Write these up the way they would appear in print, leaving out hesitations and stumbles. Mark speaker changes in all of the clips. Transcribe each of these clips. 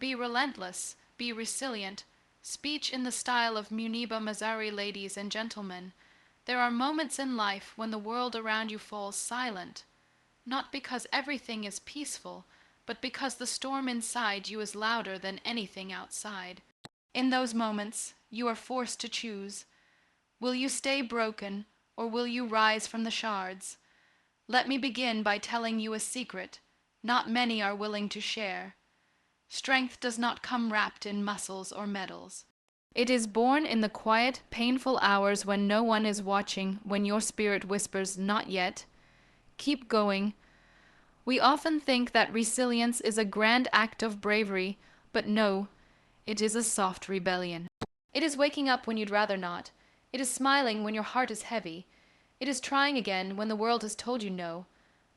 Speaker 1: Be relentless, be resilient. Speech in the style of Muniba Mazari, ladies and gentlemen. There are moments in life when the world around you falls silent, not because everything is peaceful, but because the storm inside you is louder than anything outside. In those moments, you are forced to choose. Will you stay broken, or will you rise from the shards? Let me begin by telling you a secret not many are willing to share. Strength does not come wrapped in muscles or medals. It is born in the quiet, painful hours when no one is watching, when your spirit whispers, "Not yet." Keep going. We often think that resilience is a grand act of bravery, but no, it is a soft rebellion. It is waking up when you'd rather not. It is smiling when your heart is heavy. It is trying again when the world has told you no.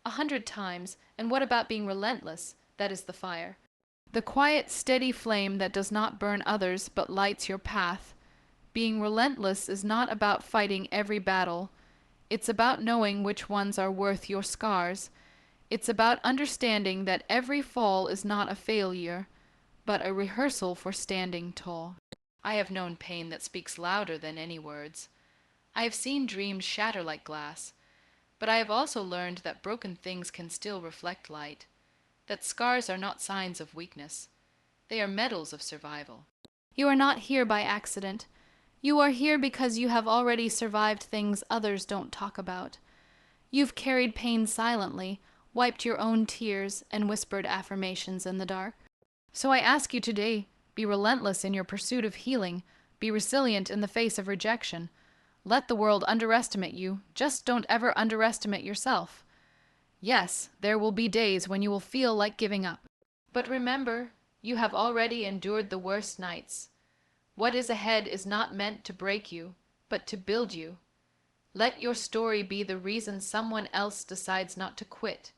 Speaker 1: 100 times, and what about being relentless? That is the fire. The quiet, steady flame that does not burn others but lights your path. Being relentless is not about fighting every battle. It's about knowing which ones are worth your scars. It's about understanding that every fall is not a failure, but a rehearsal for standing tall. I have known pain that speaks louder than any words. I have seen dreams shatter like glass, but I have also learned that broken things can still reflect light, that scars are not signs of weakness. They are medals of survival. You are not here by accident. You are here because you have already survived things others don't talk about. You've carried pain silently, wiped your own tears, and whispered affirmations in the dark. So I ask you today, be relentless in your pursuit of healing. Be resilient in the face of rejection. Let the world underestimate you. Just don't ever underestimate yourself. Yes, there will be days when you will feel like giving up. But remember, you have already endured the worst nights. What is ahead is not meant to break you, but to build you. Let your story be the reason someone else decides not to quit.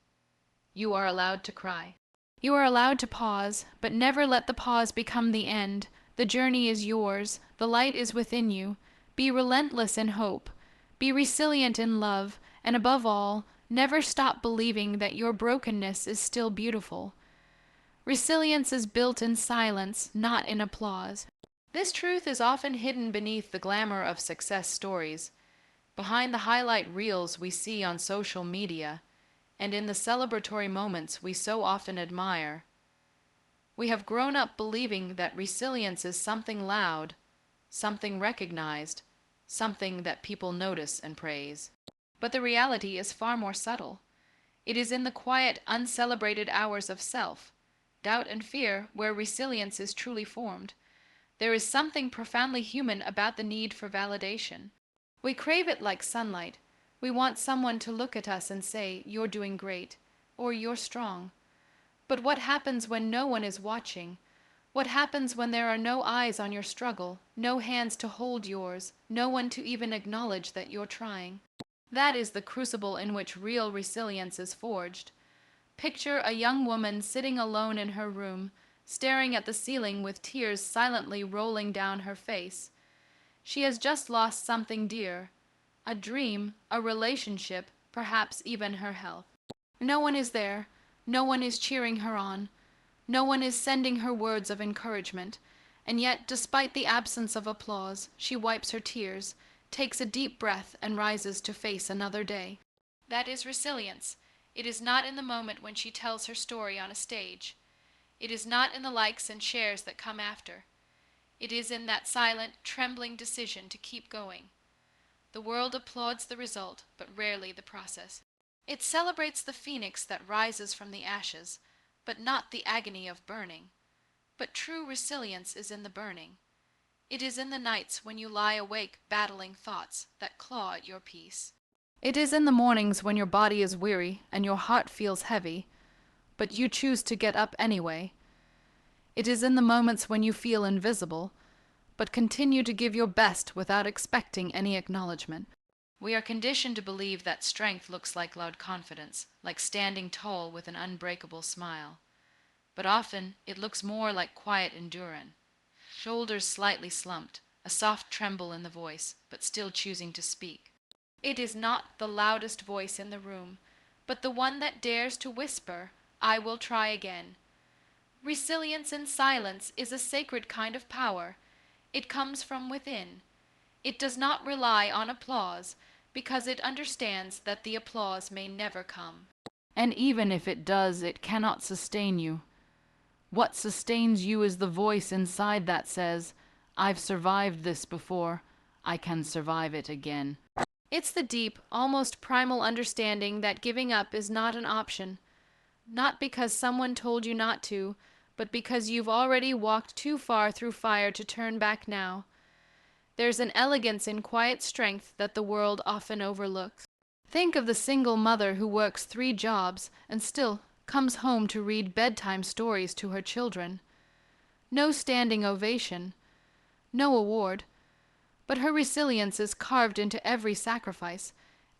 Speaker 1: You are allowed to cry. You are allowed to pause, but never let the pause become the end. The journey is yours. The light is within you. Be relentless in hope. Be resilient in love. And above all, never stop believing that your brokenness is still beautiful. Resilience is built in silence, not in applause. This truth is often hidden beneath the glamour of success stories, behind the highlight reels we see on social media, and in the celebratory moments we so often admire. We have grown up believing that resilience is something loud, something recognized, something that people notice and praise. But the reality is far more subtle. It is in the quiet, uncelebrated hours of self, doubt and fear, where resilience is truly formed. There is something profoundly human about the need for validation. We crave it like sunlight. We want someone to look at us and say, "You're doing great," or "You're strong." But what happens when no one is watching? What happens when there are no eyes on your struggle, no hands to hold yours, no one to even acknowledge that you're trying? That is the crucible in which real resilience is forged. Picture a young woman sitting alone in her room, staring at the ceiling with tears silently rolling down her face. She has just lost something dear, a dream, a relationship, perhaps even her health. No one is there. No one is cheering her on. No one is sending her words of encouragement. And yet, despite the absence of applause, she wipes her tears, takes a deep breath, and rises to face another day. That is resilience. It is not in the moment when she tells her story on a stage. It is not in the likes and shares that come after. It is in that silent, trembling decision to keep going. The world applauds the result, but rarely the process. It celebrates the phoenix that rises from the ashes, but not the agony of burning. But true resilience is in the burning. It is in the nights when you lie awake battling thoughts that claw at your peace. It is in the mornings when your body is weary and your heart feels heavy, but you choose to get up anyway. It is in the moments when you feel invisible, but continue to give your best without expecting any acknowledgement. We are conditioned to believe that strength looks like loud confidence, like standing tall with an unbreakable smile. But often it looks more like quiet endurance, shoulders slightly slumped, a soft tremble in the voice, but still choosing to speak. It is not the loudest voice in the room, but the one that dares to whisper, "I will try again." Resilience in silence is a sacred kind of power. It comes from within. It does not rely on applause, because it understands that the applause may never come. And even if it does, it cannot sustain you. What sustains you is the voice inside that says, "I've survived this before. I can survive it again." It's the deep, almost primal understanding that giving up is not an option. Not because someone told you not to, but because you've already walked too far through fire to turn back now. There's an elegance in quiet strength that the world often overlooks. Think of the single mother who works 3 jobs and still comes home to read bedtime stories to her children. No standing ovation, no award, but her resilience is carved into every sacrifice,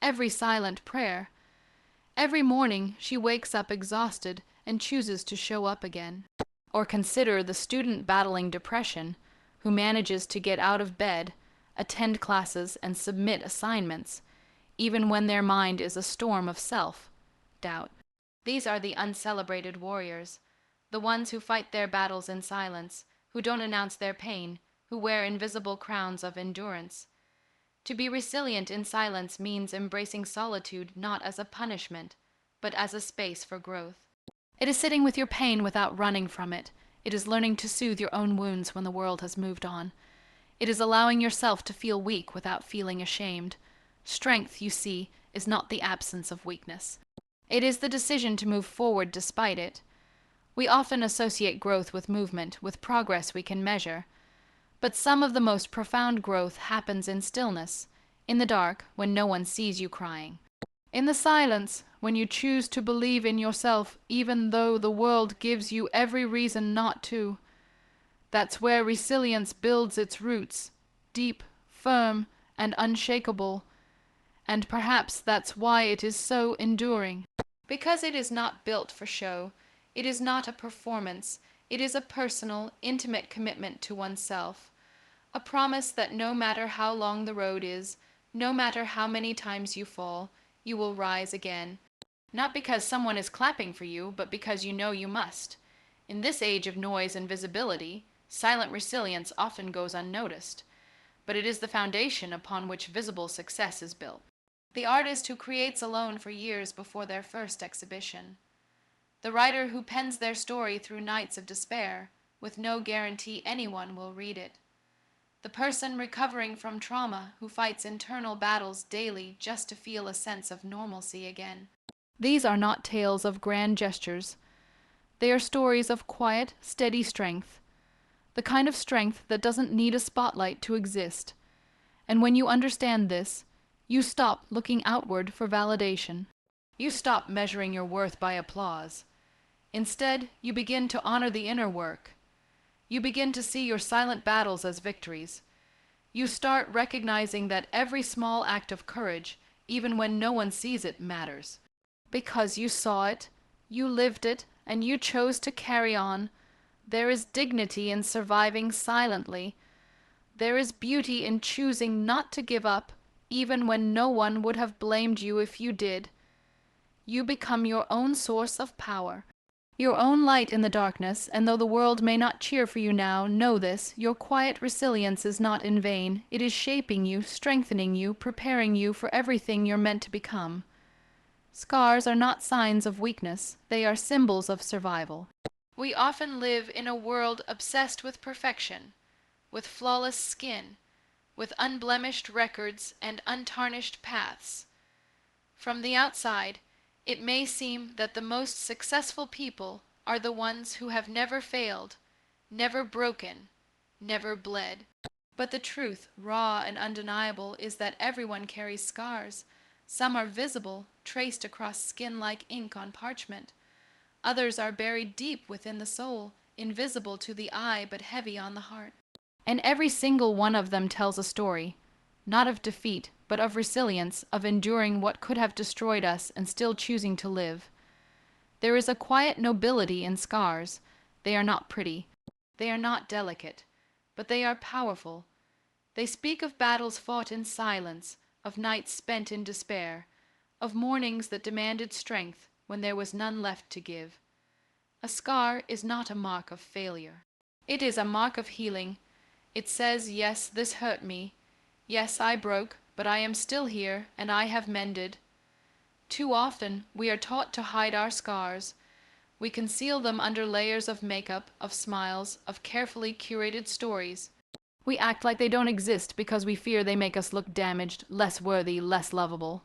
Speaker 1: every silent prayer. Every morning she wakes up exhausted and chooses to show up again. Or consider the student battling depression who manages to get out of bed, attend classes, and submit assignments, even when their mind is a storm of self-doubt. These are the uncelebrated warriors, the ones who fight their battles in silence, who don't announce their pain, who wear invisible crowns of endurance. To be resilient in silence means embracing solitude not as a punishment, but as a space for growth. It is sitting with your pain without running from it. It is learning to soothe your own wounds when the world has moved on. It is allowing yourself to feel weak without feeling ashamed. Strength, you see, is not the absence of weakness. It is the decision to move forward despite it. We often associate growth with movement, with progress we can measure. But some of the most profound growth happens in stillness, in the dark, when no one sees you crying. In the silence, when you choose to believe in yourself even though the world gives you every reason not to. That's where resilience builds its roots, deep, firm, and unshakable. And perhaps that's why it is so enduring. Because it is not built for show, it is not a performance, it is a personal, intimate commitment to oneself. A promise that no matter how long the road is, no matter how many times you fall, you will rise again. Not because someone is clapping for you, but because you know you must. In this age of noise and visibility, silent resilience often goes unnoticed, but it is the foundation upon which visible success is built. The artist who creates alone for years before their first exhibition. The writer who pens their story through nights of despair, with no guarantee anyone will read it. The person recovering from trauma who fights internal battles daily just to feel a sense of normalcy again. These are not tales of grand gestures. They are stories of quiet, steady strength. The kind of strength that doesn't need a spotlight to exist. And when you understand this, you stop looking outward for validation. You stop measuring your worth by applause. Instead, you begin to honor the inner work. You begin to see your silent battles as victories. You start recognizing that every small act of courage, even when no one sees it, matters. Because you saw it, you lived it, and you chose to carry on. There is dignity in surviving silently. There is beauty in choosing not to give up, even when no one would have blamed you if you did. You become your own source of power, your own light in the darkness, and though the world may not cheer for you now, know this, your quiet resilience is not in vain. It is shaping you, strengthening you, preparing you for everything you're meant to become. Scars are not signs of weakness, they are symbols of survival. We often live in a world obsessed with perfection, with flawless skin, with unblemished records and untarnished paths. From the outside, it may seem that the most successful people are the ones who have never failed, never broken, never bled. But the truth, raw and undeniable, is that everyone carries scars. Some are visible, traced across skin like ink on parchment. Others are buried deep within the soul, invisible to the eye but heavy on the heart. And every single one of them tells a story, not of defeat, but of resilience, of enduring what could have destroyed us and still choosing to live. There is a quiet nobility in scars. They are not pretty. They are not delicate. But they are powerful. They speak of battles fought in silence, of nights spent in despair, of mornings that demanded strength when there was none left to give. A scar is not a mark of failure. It is a mark of healing. It says, yes, this hurt me. Yes, I broke, but I am still here, and I have mended. Too often, we are taught to hide our scars. We conceal them under layers of makeup, of smiles, of carefully curated stories. We act like they don't exist because we fear they make us look damaged, less worthy, less lovable.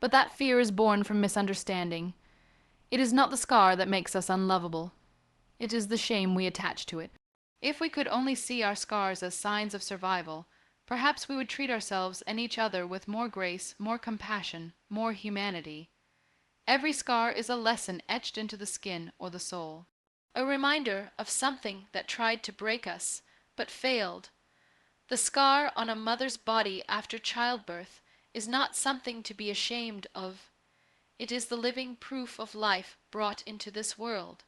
Speaker 1: But that fear is born from misunderstanding. It is not the scar that makes us unlovable. It is the shame we attach to it. If we could only see our scars as signs of survival, perhaps we would treat ourselves and each other with more grace, more compassion, more humanity. Every scar is a lesson etched into the skin or the soul. A reminder of something that tried to break us, but failed. The scar on a mother's body after childbirth is not something to be ashamed of. It is the living proof of life brought into this world.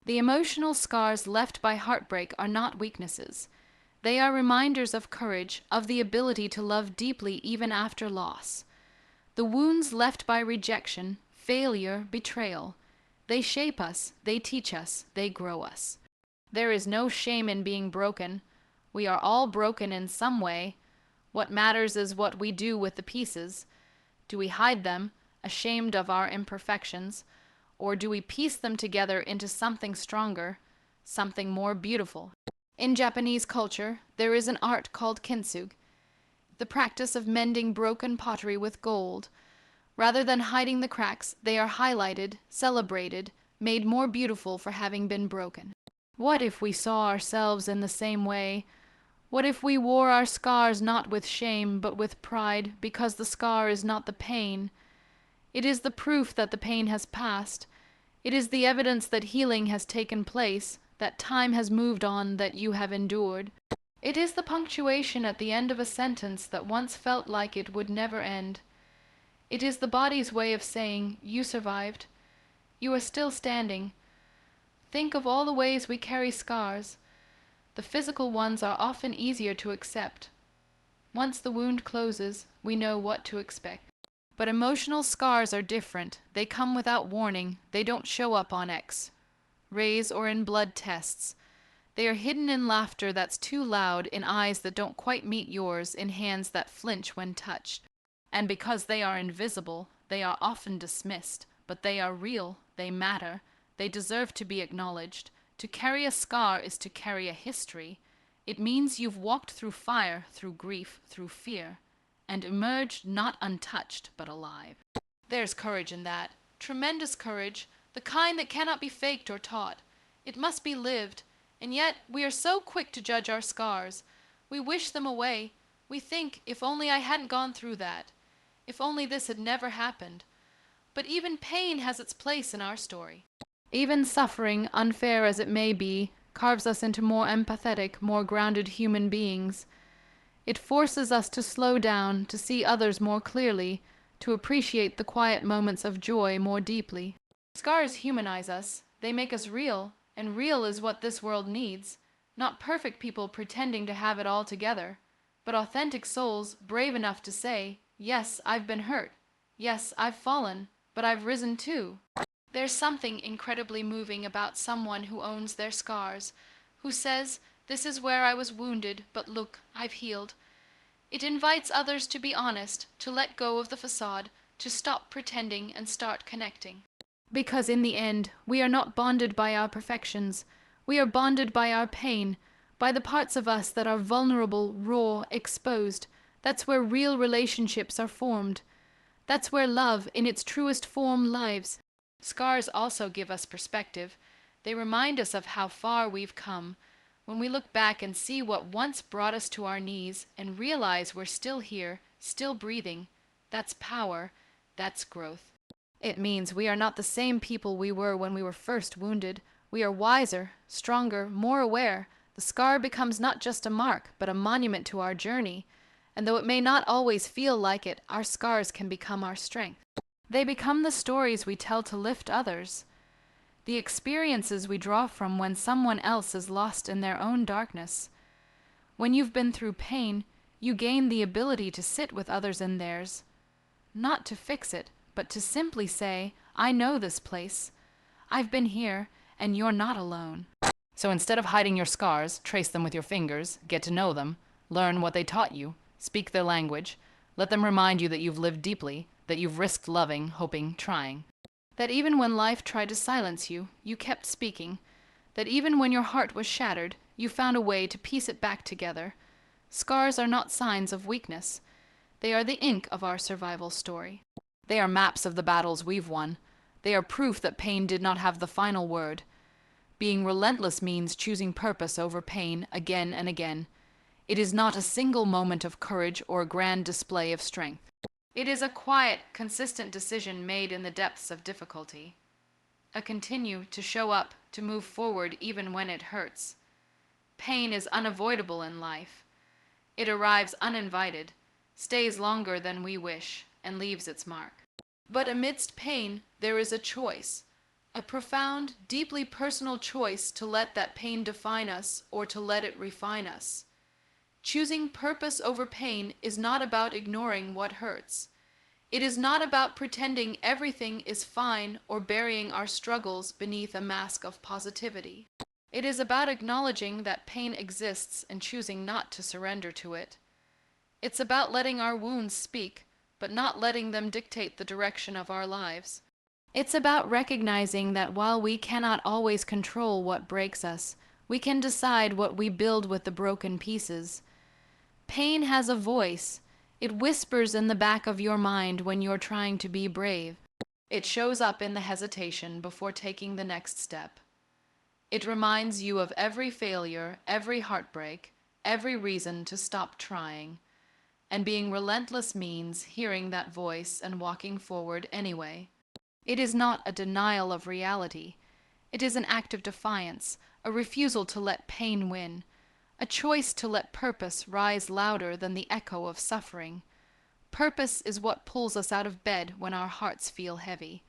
Speaker 1: The emotional scars left by heartbreak are not weaknesses. They are reminders of courage, of the ability to love deeply even after loss. The wounds left by rejection, failure, betrayal, they shape us, they teach us, they grow us. There is no shame in being broken. We are all broken in some way. What matters is what we do with the pieces. Do we hide them, ashamed of our imperfections, or do we piece them together into something stronger, something more beautiful? In Japanese culture, there is an art called kintsugi, the practice of mending broken pottery with gold. Rather than hiding the cracks, they are highlighted, celebrated, made more beautiful for having been broken. What if we saw ourselves in the same way? What if we wore our scars not with shame, but with pride, because the scar is not the pain? It is the proof that the pain has passed. It is the evidence that healing has taken place, that time has moved on, that you have endured. It is the punctuation at the end of a sentence that once felt like it would never end. It is the body's way of saying, you survived. You are still standing. Think of all the ways we carry scars. The physical ones are often easier to accept. Once the wound closes, we know what to expect. But emotional scars are different. They come without warning. They don't show up on X-rays or in blood tests. They are hidden in laughter that's too loud, in eyes that don't quite meet yours, in hands that flinch when touched. And because they are invisible, they are often dismissed. But they are real. They matter. They deserve to be acknowledged. To carry a scar is to carry a history. It means you've walked through fire, through grief, through fear, and emerged not untouched, but alive. There's courage in that. Tremendous courage, the kind that cannot be faked or taught. It must be lived, and yet we are so quick to judge our scars. We wish them away. We think, if only I hadn't gone through that. If only this had never happened. But even pain has its place in our story. Even suffering, unfair as it may be, carves us into more empathetic, more grounded human beings. It forces us to slow down, to see others more clearly, to appreciate the quiet moments of joy more deeply. Scars humanize us. They make us real, and real is what this world needs. Not perfect people pretending to have it all together, but authentic souls brave enough to say, yes, I've been hurt. Yes, I've fallen, but I've risen too. There's something incredibly moving about someone who owns their scars, who says, this is where I was wounded, but look, I've healed. It invites others to be honest, to let go of the facade, to stop pretending and start connecting. Because in the end, we are not bonded by our perfections. We are bonded by our pain, by the parts of us that are vulnerable, raw, exposed. That's where real relationships are formed. That's where love, in its truest form, lives. Scars also give us perspective. They remind us of how far we've come. When we look back and see what once brought us to our knees and realize we're still here, still breathing, that's power, that's growth. It means we are not the same people we were when we were first wounded. We are wiser, stronger, more aware. The scar becomes not just a mark, but a monument to our journey. And though it may not always feel like it, our scars can become our strength. They become the stories we tell to lift others, the experiences we draw from when someone else is lost in their own darkness. When you've been through pain, you gain the ability to sit with others in theirs, not to fix it, but to simply say, I know this place. I've been here, and you're not alone. So instead of hiding your scars, trace them with your fingers, get to know them, learn what they taught you, speak their language, let them remind you that you've lived deeply, that you've risked loving, hoping, trying. That even when life tried to silence you, you kept speaking. That even when your heart was shattered, you found a way to piece it back together. Scars are not signs of weakness. They are the ink of our survival story. They are maps of the battles we've won. They are proof that pain did not have the final word. Being relentless means choosing purpose over pain again and again. It is not a single moment of courage or a grand display of strength. It is a quiet, consistent decision made in the depths of difficulty. A continue to show up, to move forward even when it hurts. Pain is unavoidable in life. It arrives uninvited, stays longer than we wish, and leaves its mark. But amidst pain, there is a choice. A profound, deeply personal choice to let that pain define us or to let it refine us. Choosing purpose over pain is not about ignoring what hurts. It is not about pretending everything is fine or burying our struggles beneath a mask of positivity. It is about acknowledging that pain exists and choosing not to surrender to it. It's about letting our wounds speak, but not letting them dictate the direction of our lives. It's about recognizing that while we cannot always control what breaks us, we can decide what we build with the broken pieces. Pain has a voice. It whispers in the back of your mind when you're trying to be brave. It shows up in the hesitation before taking the next step. It reminds you of every failure, every heartbreak, every reason to stop trying. And being relentless means hearing that voice and walking forward anyway. It is not a denial of reality. It is an act of defiance, a refusal to let pain win. A choice to let purpose rise louder than the echo of suffering. Purpose is what pulls us out of bed when our hearts feel heavy.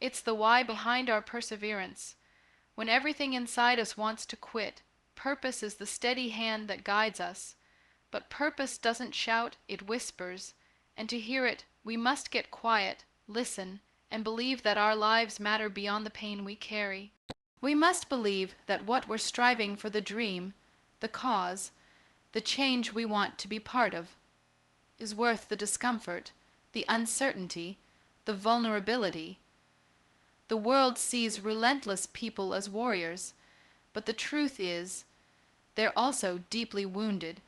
Speaker 1: It's the why behind our perseverance. When everything inside us wants to quit, purpose is the steady hand that guides us. But purpose doesn't shout, it whispers. And to hear it, we must get quiet, listen, and believe that our lives matter beyond the pain we carry. We must believe that what we're striving for, the dream, the cause, the change we want to be part of, is worth the discomfort, the uncertainty, the vulnerability. The world sees relentless people as warriors, but the truth is, they're also deeply wounded.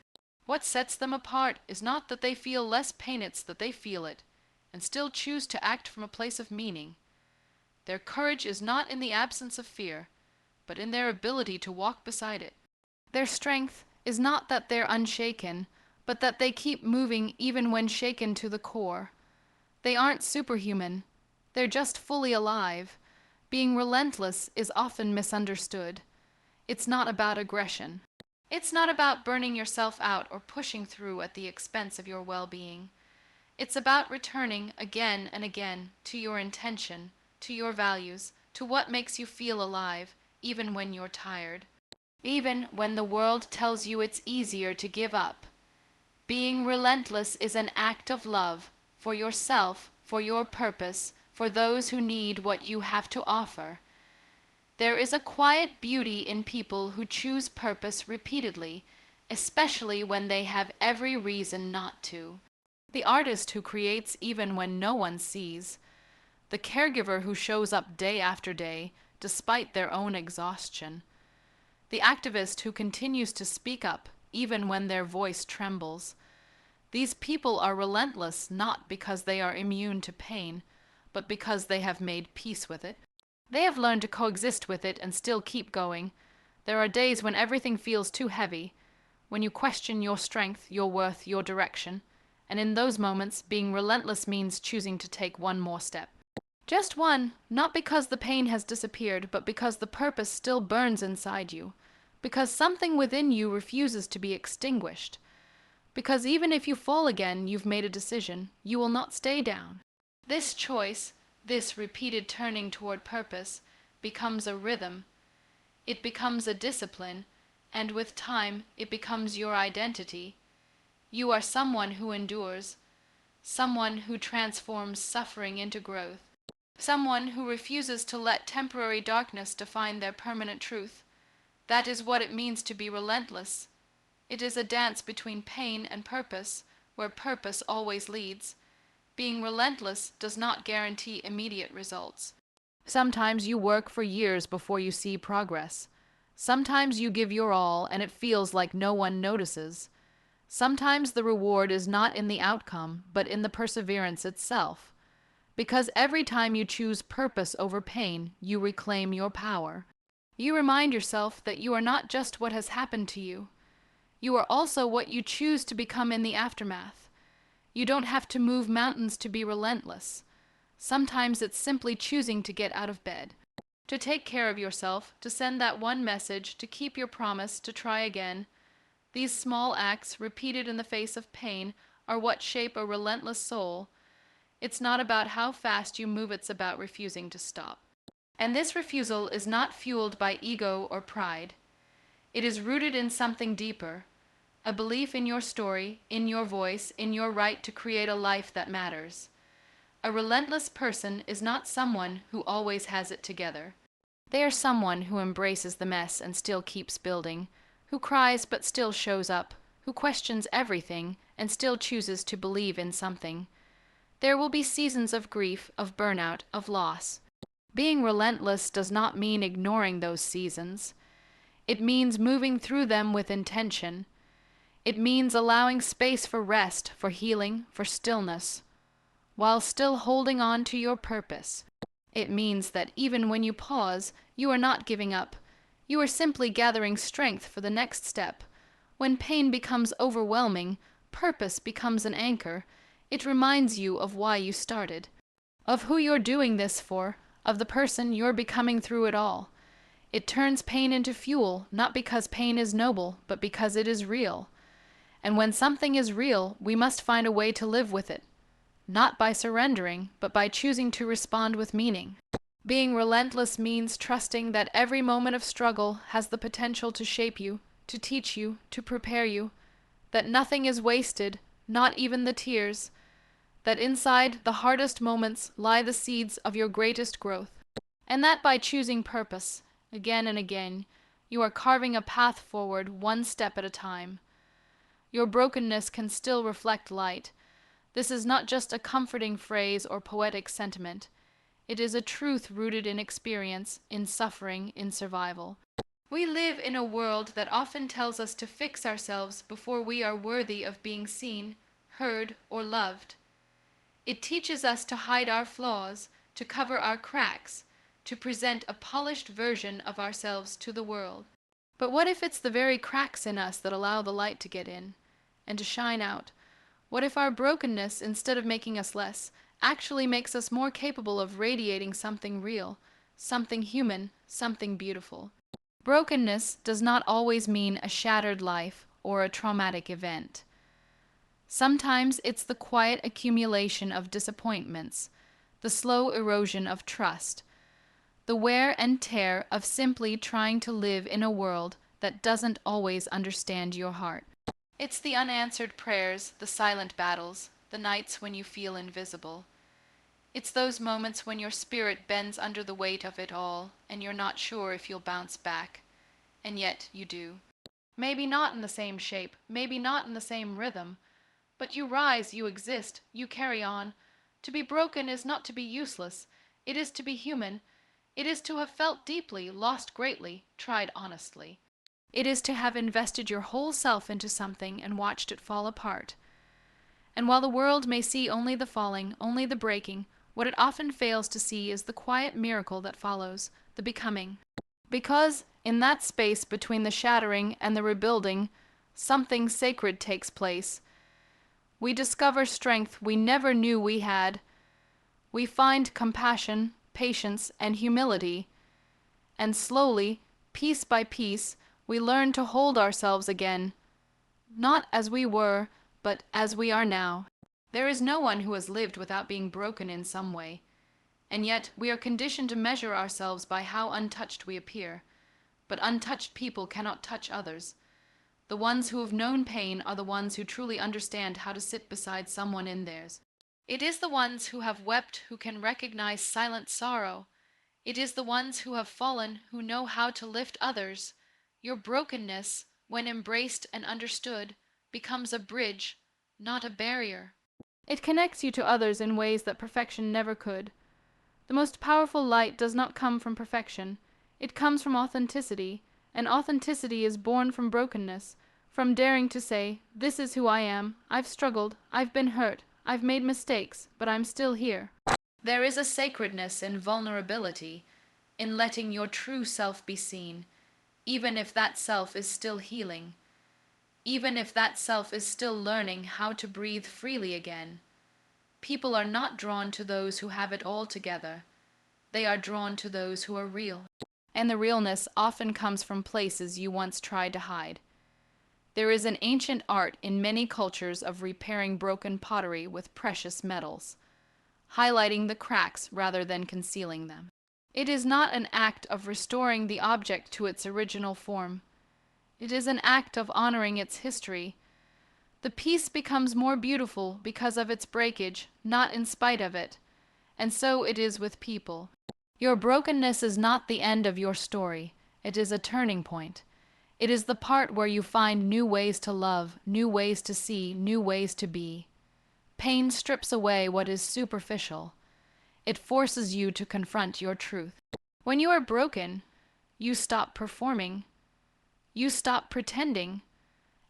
Speaker 1: What sets them apart is not that they feel less pain, it's that they feel it, and still choose to act from a place of meaning. Their courage is not in the absence of fear, but in their ability to walk beside it. Their strength is not that they're unshaken, but that they keep moving even when shaken to the core. They aren't superhuman. They're just fully alive. Being relentless is often misunderstood. It's not about aggression. It's not about burning yourself out or pushing through at the expense of your well-being. It's about returning again and again to your intention, to your values, to what makes you feel alive, even when you're tired. Even when the world tells you it's easier to give up. Being relentless is an act of love for yourself, for your purpose, for those who need what you have to offer. There is a quiet beauty in people who choose purpose repeatedly, especially when they have every reason not to. The artist who creates even when no one sees. The caregiver who shows up day after day, despite their own exhaustion. The activist who continues to speak up even when their voice trembles. These people are relentless not because they are immune to pain, but because they have made peace with it. They have learned to coexist with it and still keep going. There are days when everything feels too heavy, when you question your strength, your worth, your direction, and in those moments, being relentless means choosing to take one more step. Just one, not because the pain has disappeared, but because the purpose still burns inside you. Because something within you refuses to be extinguished. Because even if you fall again, you've made a decision. You will not stay down. This choice, this repeated turning toward purpose, becomes a rhythm. It becomes a discipline, and with time, it becomes your identity. You are someone who endures, someone who transforms suffering into growth, someone who refuses to let temporary darkness define their permanent truth. That is what it means to be relentless. It is a dance between pain and purpose, where purpose always leads. Being relentless does not guarantee immediate results. Sometimes you work for years before you see progress. Sometimes you give your all and it feels like no one notices. Sometimes the reward is not in the outcome, but in the perseverance itself. Because every time you choose purpose over pain, you reclaim your power. You remind yourself that you are not just what has happened to you. You are also what you choose to become in the aftermath. You don't have to move mountains to be relentless. Sometimes it's simply choosing to get out of bed, to take care of yourself, to send that one message, to keep your promise, to try again. These small acts, repeated in the face of pain, are what shape a relentless soul. It's not about how fast you move, it's about refusing to stop. And this refusal is not fueled by ego or pride. It is rooted in something deeper, a belief in your story, in your voice, in your right to create a life that matters. A relentless person is not someone who always has it together. They are someone who embraces the mess and still keeps building, who cries but still shows up, who questions everything and still chooses to believe in something. There will be seasons of grief, of burnout, of loss. Being relentless does not mean ignoring those seasons. It means moving through them with intention. It means allowing space for rest, for healing, for stillness, while still holding on to your purpose. It means that even when you pause, you are not giving up. You are simply gathering strength for the next step. When pain becomes overwhelming, purpose becomes an anchor. It reminds you of why you started, of who you're doing this for, of the person you're becoming through it all. It turns pain into fuel, not because pain is noble, but because it is real. And when something is real, we must find a way to live with it. Not by surrendering, but by choosing to respond with meaning. Being relentless means trusting that every moment of struggle has the potential to shape you, to teach you, to prepare you, that nothing is wasted, not even the tears, that inside the hardest moments lie the seeds of your greatest growth, and that by choosing purpose, again and again, you are carving a path forward one step at a time. Your brokenness can still reflect light. This is not just a comforting phrase or poetic sentiment. It is a truth rooted in experience, in suffering, in survival. We live in a world that often tells us to fix ourselves before we are worthy of being seen, heard, or loved. It teaches us to hide our flaws, to cover our cracks, to present a polished version of ourselves to the world. But what if it's the very cracks in us that allow the light to get in and to shine out? What if our brokenness, instead of making us less, actually makes us more capable of radiating something real, something human, something beautiful? Brokenness does not always mean a shattered life or a traumatic event. Sometimes it's the quiet accumulation of disappointments, the slow erosion of trust, the wear and tear of simply trying to live in a world that doesn't always understand your heart. It's the unanswered prayers, the silent battles, the nights when you feel invisible. It's those moments when your spirit bends under the weight of it all, and you're not sure if you'll bounce back. And yet you do. Maybe not in the same shape, maybe not in the same rhythm, but you rise, you exist, you carry on. To be broken is not to be useless. It is to be human. It is to have felt deeply, lost greatly, tried honestly. It is to have invested your whole self into something and watched it fall apart. And while the world may see only the falling, only the breaking, what it often fails to see is the quiet miracle that follows, the becoming. Because in that space between the shattering and the rebuilding, something sacred takes place. We discover strength we never knew we had. We find compassion, patience, and humility. And slowly, piece by piece, we learn to hold ourselves again, not as we were, but as we are now. There is no one who has lived without being broken in some way, and yet we are conditioned to measure ourselves by how untouched we appear. But untouched people cannot touch others. The ones who have known pain are the ones who truly understand how to sit beside someone in theirs. It is the ones who have wept who can recognize silent sorrow. It is the ones who have fallen who know how to lift others. Your brokenness, when embraced and understood, becomes a bridge, not a barrier. It connects you to others in ways that perfection never could. The most powerful light does not come from perfection. It comes from authenticity, and authenticity is born from brokenness, from daring to say, "This is who I am. I've struggled. I've been hurt. I've made mistakes, but I'm still here." There is a sacredness in vulnerability, in letting your true self be seen, even if that self is still healing, even if that self is still learning how to breathe freely again. People are not drawn to those who have it all together. They are drawn to those who are real. And the realness often comes from places you once tried to hide. There is an ancient art in many cultures of repairing broken pottery with precious metals, highlighting the cracks rather than concealing them. It is not an act of restoring the object to its original form. It is an act of honoring its history. The piece becomes more beautiful because of its breakage, not in spite of it. And so it is with people. Your brokenness is not the end of your story. It is a turning point. It is the part where you find new ways to love, new ways to see, new ways to be. Pain strips away what is superficial. It forces you to confront your truth. When you are broken, you stop performing. You stop pretending.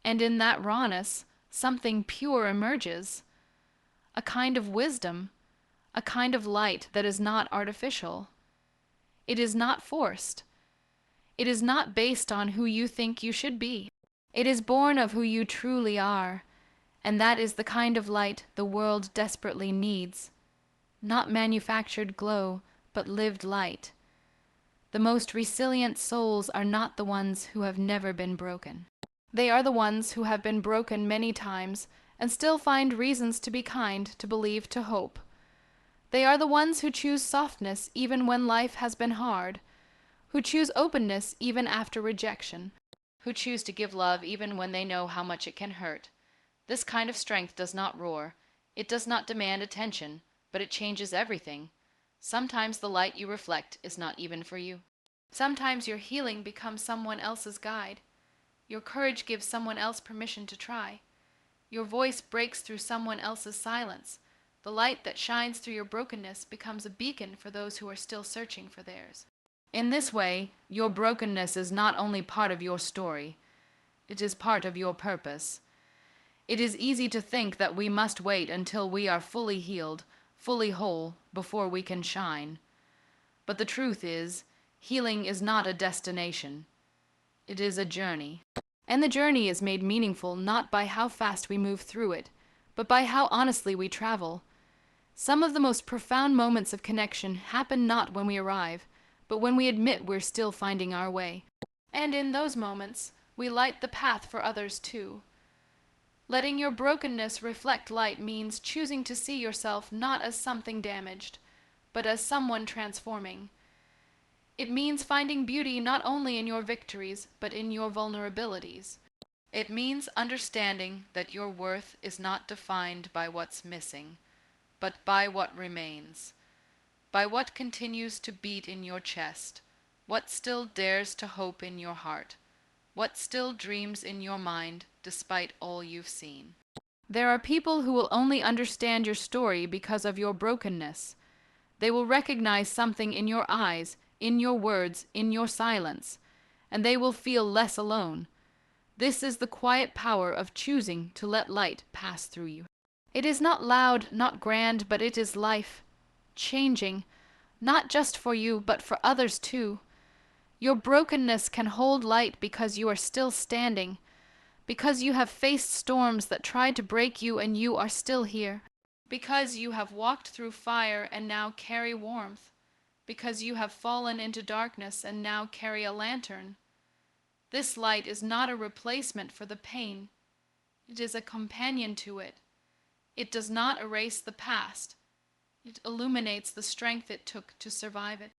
Speaker 1: And in that rawness, something pure emerges. A kind of wisdom, a kind of light that is not artificial. It is not forced. It is not based on who you think you should be. It is born of who you truly are, and that is the kind of light the world desperately needs. Not manufactured glow, but lived light. The most resilient souls are not the ones who have never been broken. They are the ones who have been broken many times and still find reasons to be kind, to believe, to hope. They are the ones who choose softness even when life has been hard, who choose openness even after rejection, who choose to give love even when they know how much it can hurt. This kind of strength does not roar. It does not demand attention, but it changes everything. Sometimes the light you reflect is not even for you. Sometimes your healing becomes someone else's guide. Your courage gives someone else permission to try. Your voice breaks through someone else's silence. The light that shines through your brokenness becomes a beacon for those who are still searching for theirs. In this way, your brokenness is not only part of your story, it is part of your purpose. It is easy to think that we must wait until we are fully healed, fully whole, before we can shine. But the truth is, healing is not a destination. It is a journey. And the journey is made meaningful not by how fast we move through it, but by how honestly we travel. Some of the most profound moments of connection happen not when we arrive, but when we admit we're still finding our way. And in those moments, we light the path for others too. Letting your brokenness reflect light means choosing to see yourself not as something damaged, but as someone transforming. It means finding beauty not only in your victories, but in your vulnerabilities. It means understanding that your worth is not defined by what's missing, but by what remains, by what continues to beat in your chest, what still dares to hope in your heart, what still dreams in your mind despite all you've seen. There are people who will only understand your story because of your brokenness. They will recognize something in your eyes, in your words, in your silence, and they will feel less alone. This is the quiet power of choosing to let light pass through you. It is not loud, not grand, but it is life, changing, not just for you, but for others too. Your brokenness can hold light because you are still standing, because you have faced storms that tried to break you and you are still here, because you have walked through fire and now carry warmth, because you have fallen into darkness and now carry a lantern. This light is not a replacement for the pain. It is a companion to it. It does not erase the past. It illuminates the strength it took to survive it.